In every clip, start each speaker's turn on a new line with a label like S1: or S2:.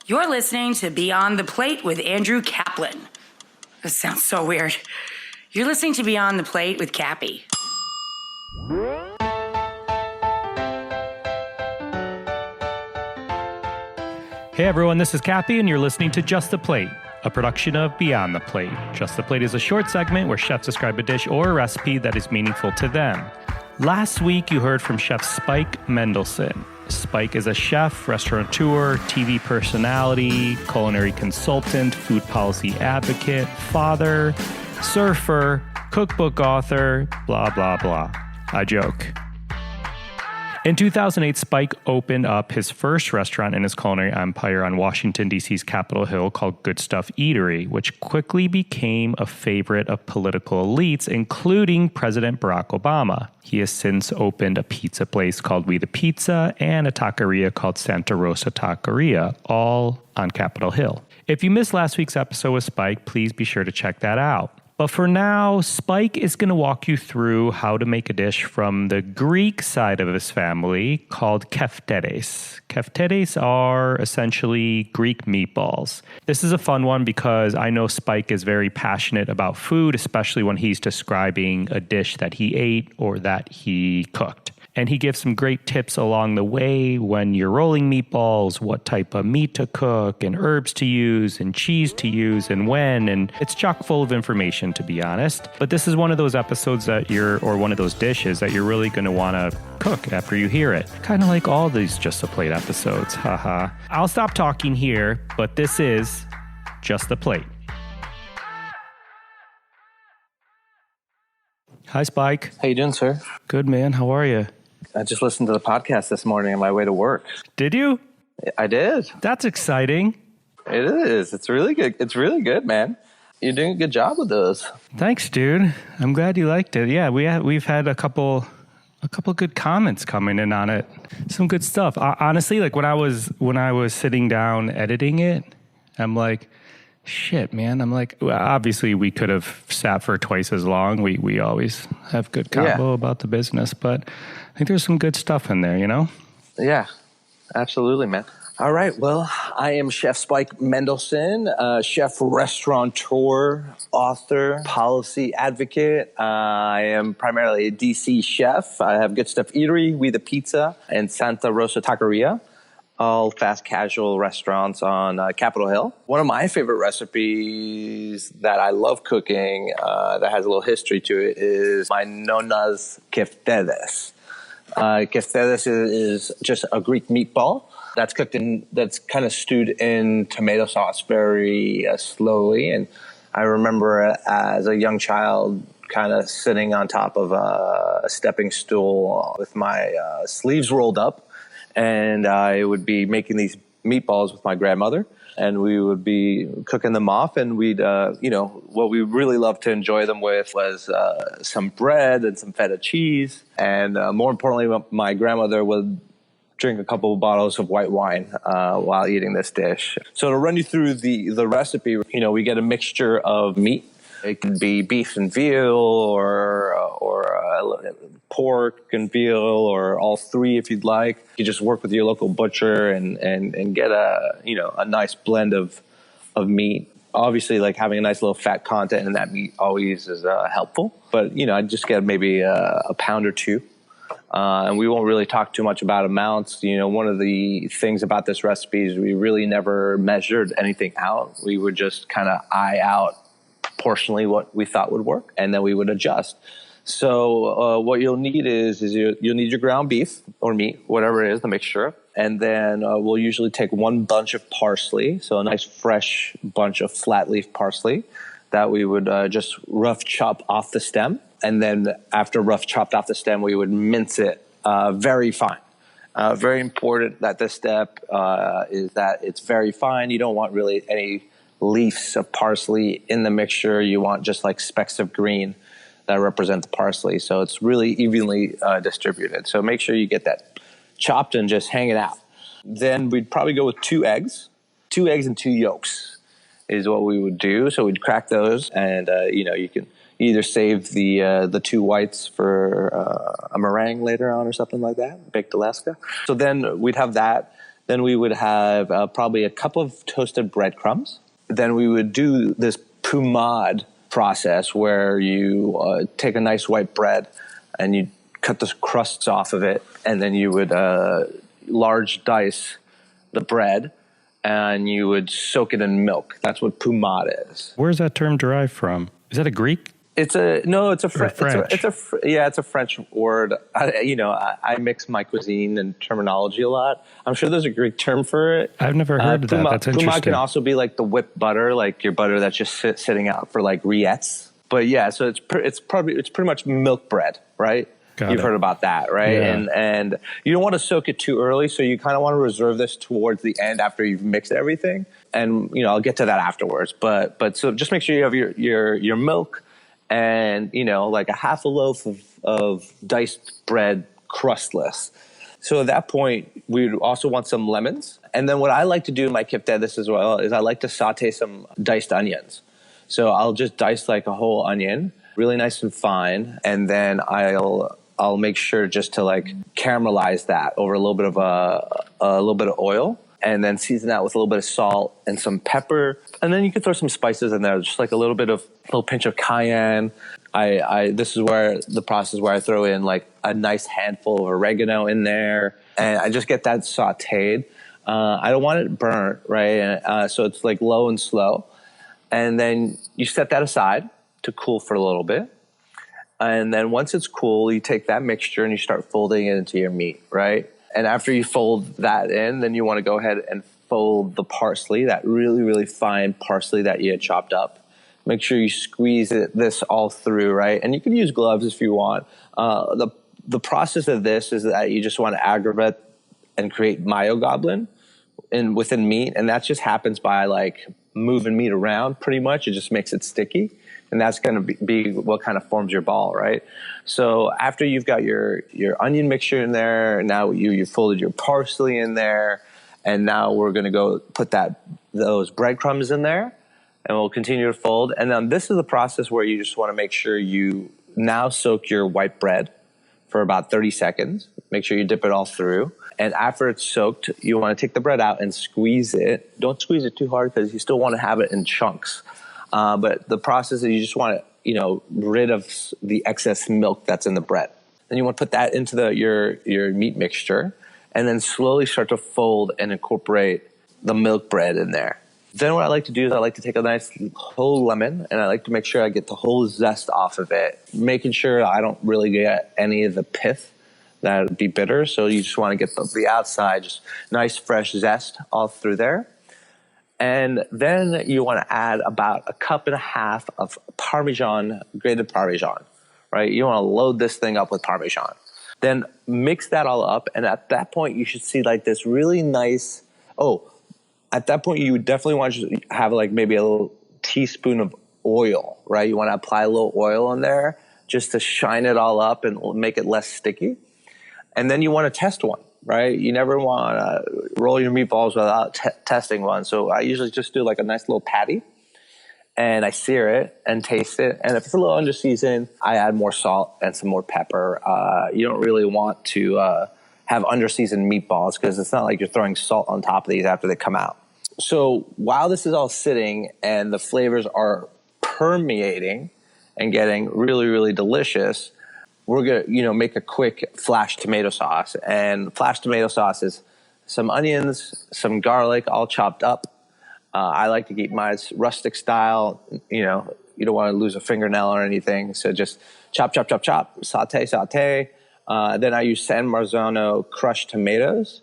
S1: You're listening to Beyond the Plate with Andrew Kaplan. This sounds so weird. You're listening to Beyond the Plate with Cappy.
S2: Hey everyone, this is Cappy, and you're listening to Just the Plate, a production of Beyond the Plate. Just the Plate is a short segment where chefs describe a dish or a recipe that is meaningful to them. Last week, you heard from Chef Spike Mendelsohn. Spike is a chef, restaurateur, TV personality, culinary consultant, food policy advocate, father, surfer, cookbook author, blah, blah, blah. I joke. In 2008, Spike opened up his first restaurant in his culinary empire on Washington, D.C.'s Capitol Hill called Good Stuff Eatery, which quickly became a favorite of political elites, including President Barack Obama. He has since opened a pizza place called We the Pizza and a taqueria called Santa Rosa Taqueria, all on Capitol Hill. If you missed last week's episode with Spike, please be sure to check that out. But for now, Spike is going to walk you through how to make a dish from the Greek side of his family called Keftedes. Keftedes are essentially Greek meatballs. This is a fun one because I know Spike is very passionate about food, especially when he's describing a dish that he ate or that he cooked. And he gives some great tips along the way when you're rolling meatballs, what type of meat to cook and herbs to use and cheese to use and when. And it's chock full of information, to be honest. But this is one of those episodes or one of those dishes that you're really going to want to cook after you hear it. Kind of like all these Just the Plate episodes. Haha. I'll stop talking here, but this is Just the Plate. Hi, Spike.
S3: How you doing, sir?
S2: Good, man. How are you?
S3: I just listened to the podcast this morning on my way to work.
S2: Did you?
S3: I did.
S2: That's exciting.
S3: It is. It's really good. It's really good, man. You're doing a good job with those. Thanks,
S2: dude. I'm glad you liked it. Yeah, we've had a couple good comments coming in on it. Some good stuff. Honestly, like when I was sitting down editing it, I'm like, shit, man. I'm like, well, obviously we could have sat for twice as long. We always have good convo about the business, but I think there's some good stuff in there, you know?
S3: Yeah, absolutely, man. All right. Well, I am Chef Spike Mendelsohn, chef, restaurateur, author, policy advocate. I am primarily a DC chef. I have Good Stuff Eatery, We the Pizza, and Santa Rosa Taqueria, all fast casual restaurants on Capitol Hill. One of my favorite recipes that I love cooking that has a little history to it is my nona's Keftedes. Keftedes is just a Greek meatball that's cooked that's kind of stewed in tomato sauce very slowly. And I remember as a young child kind of sitting on top of a stepping stool with my sleeves rolled up. And I would be making these meatballs with my grandmother, and we would be cooking them off. And we'd, what we really loved to enjoy them with was some bread and some feta cheese. And more importantly, my grandmother would drink a couple of bottles of white wine while eating this dish. So to run you through the recipe, we get a mixture of meat. It could be beef and veal or pork and veal, or all three if you'd like. You just work with your local butcher and get a nice blend of meat. Obviously, like having a nice little fat content in that meat always is helpful. But I'd just get maybe a pound or two. And we won't really talk too much about amounts. One of the things about this recipe is we really never measured anything out. We would just kind of eye out proportionally what we thought would work, and then we would adjust. So what you'll need is you'll need your ground beef or meat, whatever it is, the mixture. And then we'll usually take one bunch of parsley, so a nice fresh bunch of flat leaf parsley that we would just rough chop off the stem. And then after rough chopped off the stem, we would mince it very fine. Very important that this step is that it's very fine. You don't want really any leaves of parsley in the mixture. You want just like specks of green that represent the parsley. So it's really evenly distributed. So make sure you get that chopped and just hang it out. Then we'd probably go with 2 eggs. 2 eggs and 2 yolks is what we would do. So we'd crack those, and you can either save the 2 whites for a meringue later on or something like that, baked Alaska. So then we'd have that. Then we would have probably a cup of toasted breadcrumbs. Then we would do this pommade process where you take a nice white bread and you cut the crusts off of it, and then you would large dice the bread and you would soak it in milk. That's what pommade is.
S2: Where's that term derived from? Is that a Greek?
S3: It's a
S2: French.
S3: It's a French word. I mix my cuisine and terminology a lot. I'm sure there's a Greek term for it.
S2: I've never heard of that. That's interesting.
S3: Pommade can also be like the whipped butter, like your butter that's just sitting out for like rillettes. But yeah, so it's pretty much milk bread, right? You've heard about that, right?
S2: Yeah.
S3: And you don't want to soak it too early, so you kind of want to reserve this towards the end after you've mixed everything. And I'll get to that afterwards. But so just make sure you have your milk and like a half a loaf of diced bread, crustless. So at that point, we'd also want some lemons. And then what I like to do in my Keftedes as well is I like to saute some diced onions. So I'll just dice like a whole onion, really nice and fine, and then I'll make sure just to like caramelize that over a little bit of oil, and then season that with a little bit of salt and some pepper. And then you can throw some spices in there, just like a little pinch of cayenne. This is where the process where I throw in like a nice handful of oregano in there, and I just get that sauteed. I don't want it burnt, right? So it's like low and slow. And then you set that aside to cool for a little bit. And then once it's cool, you take that mixture and you start folding it into your meat, right? And after you fold that in, then you want to go ahead and fold the parsley, that really, really fine parsley that you had chopped up. Make sure you squeeze this all through, right? And you can use gloves if you want. The process of this is that you just want to aggravate and create myoglobin within meat. And that just happens by like moving meat around pretty much. It just makes it sticky. And that's going to be what kind of forms your ball, right? So after you've got your onion mixture in there, now you folded your parsley in there, and now we're going to go put those breadcrumbs in there, and we'll continue to fold. And then this is the process where you just want to make sure you now soak your white bread for about 30 seconds. Make sure you dip it all through. And after it's soaked, you want to take the bread out and squeeze it. Don't squeeze it too hard because you still want to have it in chunks. But the process is you just want to, rid of the excess milk that's in the bread. Then you want to put that into your meat mixture, and then slowly start to fold and incorporate the milk bread in there. Then what I like to do is I like to take a nice whole lemon, and I like to make sure I get the whole zest off of it, making sure I don't really get any of the pith that would be bitter. So you just want to get the outside, just nice fresh zest all through there. And then you want to add about 1.5 cups of Parmesan, grated Parmesan, right? You want to load this thing up with Parmesan. Then mix that all up. And at that point, you should see like this really nice, at that point, you definitely want to have like maybe a little teaspoon of oil, right? You want to apply a little oil in there just to shine it all up and make it less sticky. And then you want to test one. Right? You never want to roll your meatballs without testing one. So I usually just do like a nice little patty, and I sear it and taste it. And if it's a little under seasoned, I add more salt and some more pepper. You don't really want to have under seasoned meatballs because it's not like you're throwing salt on top of these after they come out. So while this is all sitting and the flavors are permeating and getting really, really delicious, we're going to, make a quick flash tomato sauce. And flash tomato sauce is some onions, some garlic, all chopped up. I like to keep mine rustic style. You don't want to lose a fingernail or anything. So just chop, chop, chop, chop, saute. Then I use San Marzano crushed tomatoes.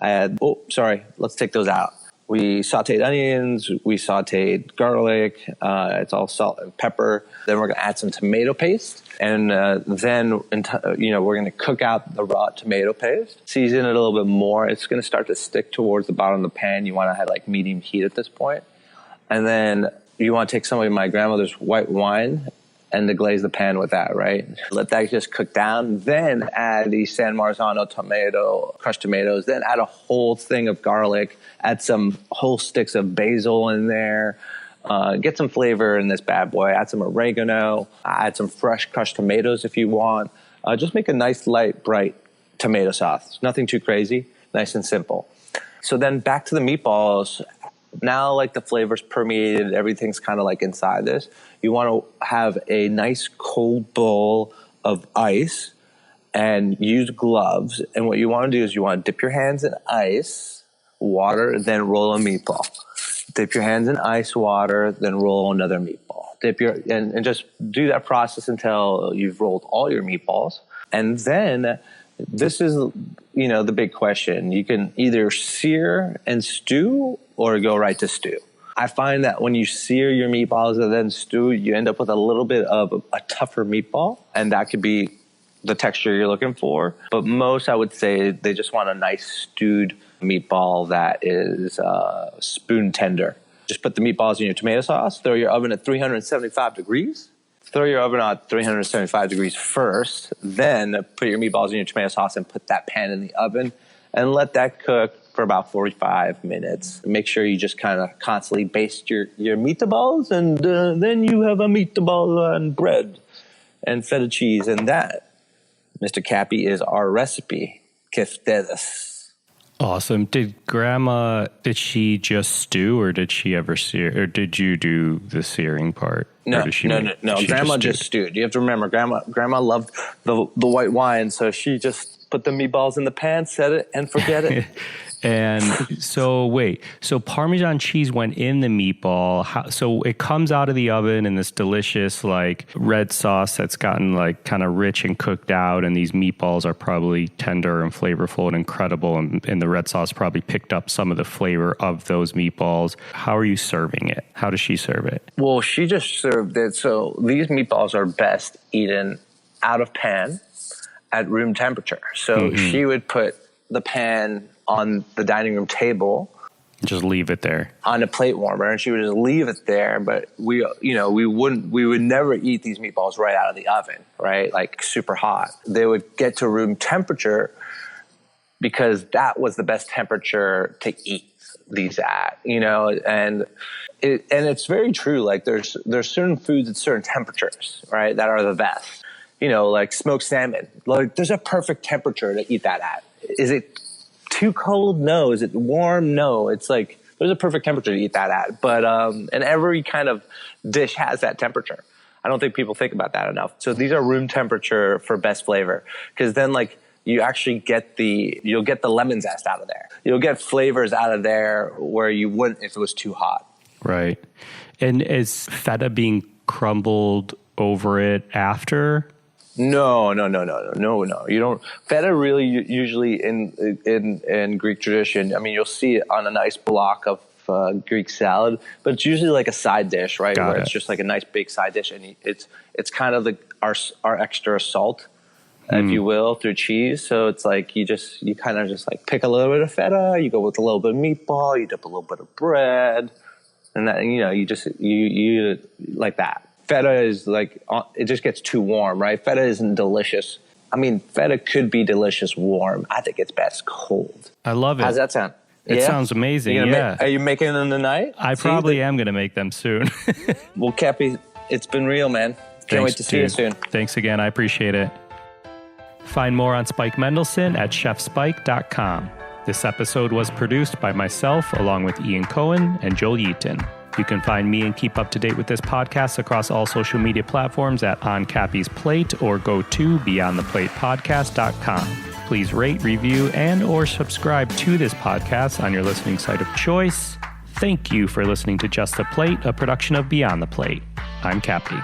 S3: Let's take those out. We sauteed onions, we sauteed garlic, it's all salt and pepper. Then we're going to add some tomato paste. And then, we're going to cook out the raw tomato paste. Season it a little bit more. It's going to start to stick towards the bottom of the pan. You want to have like medium heat at this point. And then you want to take some of my grandmother's white wine and deglaze the pan with that, right? Let that just cook down. Then add the San Marzano crushed tomatoes. Then add a whole thing of garlic. Add some whole sticks of basil in there. Get some flavor in this bad boy. Add some oregano. Add some fresh crushed tomatoes if you want. Just make a nice, light, bright tomato sauce. Nothing too crazy. Nice and simple. So then back to the meatballs. Now, like the flavors permeated, everything's kind of like inside this. You want to have a nice cold bowl of ice and use gloves. And what you want to do is you want to dip your hands in ice, water, then roll a meatball. Dip your hands in ice, water, then roll another meatball. And just do that process until you've rolled all your meatballs. And then this is, the big question. You can either sear and stew or go right to stew. I find that when you sear your meatballs and then stew, you end up with a little bit of a tougher meatball, and that could be the texture you're looking for. But most, I would say, they just want a nice stewed meatball that is spoon tender. Just put the meatballs in your tomato sauce, throw your oven at 375 degrees. Throw your oven at 375 degrees first, then put your meatballs in your tomato sauce and put that pan in the oven and let that cook for about 45 minutes. Make sure you just kind of constantly baste your meatballs, and then you have a meatball and bread and feta cheese. And that, Mr. Cappy, is our recipe, Keftedes.
S2: Awesome. Did she just stew, or did she ever sear, or did you do the searing part?
S3: No. Grandma just stewed. You have to remember, Grandma loved the white wine, so she just put the meatballs in the pan, set it, and forget it.
S2: And so Parmesan cheese went in the meatball. So it comes out of the oven in this delicious like red sauce that's gotten like kind of rich and cooked out. And these meatballs are probably tender and flavorful and incredible. And the red sauce probably picked up some of the flavor of those meatballs. How are you serving it? How does she serve it?
S3: Well, she just served it. So these meatballs are best eaten out of pan at room temperature. So she would put the pan on the dining room table,
S2: just leave it there
S3: on a plate warmer, and she would just leave it there. But we would never eat these meatballs right out of the oven, right? Like super hot. They would get to room temperature because that was the best temperature to eat these at, and it's very true. Like there's certain foods at certain temperatures, right, that are the best. Like smoked salmon. Like there's a perfect temperature to eat that at. Is it too cold? No. Is it warm? No. It's like there's a perfect temperature to eat that at. But and every kind of dish has that temperature. I don't think people think about that enough. So these are room temperature for best flavor, because then like you actually you'll get the lemon zest out of there. You'll get flavors out of there where you wouldn't if it was too hot.
S2: Right. And is feta being crumbled over it after?
S3: No. You don't. Feta really usually in Greek tradition. I mean, you'll see it on a nice block of Greek salad, but it's usually like a side dish, right? Where it's just like a nice big side dish, and it's kind of our extra salt, if you will, through cheese. So it's like you kind of just like pick a little bit of feta, you go with a little bit of meatball, you dip a little bit of bread, and that you like that. Feta is like, it just gets too warm, right? Feta isn't delicious. I mean, feta could be delicious warm. I think it's best cold.
S2: I love it.
S3: How's that sound?
S2: It sounds amazing, yeah.
S3: Are you making them tonight?
S2: I probably am going to make them soon.
S3: Well, Cappy, it's been real, man. Can't wait to see you soon.
S2: Thanks again. I appreciate it. Find more on Spike Mendelsohn at chefspike.com. This episode was produced by myself, along with Ian Cohen and Joel Yeaton. You can find me and keep up to date with this podcast across all social media platforms at On Cappy's Plate, or go to beyondtheplatepodcast.com. Please rate, review, and or subscribe to this podcast on your listening site of choice. Thank you for listening to Just the Plate, a production of Beyond the Plate. I'm Cappy.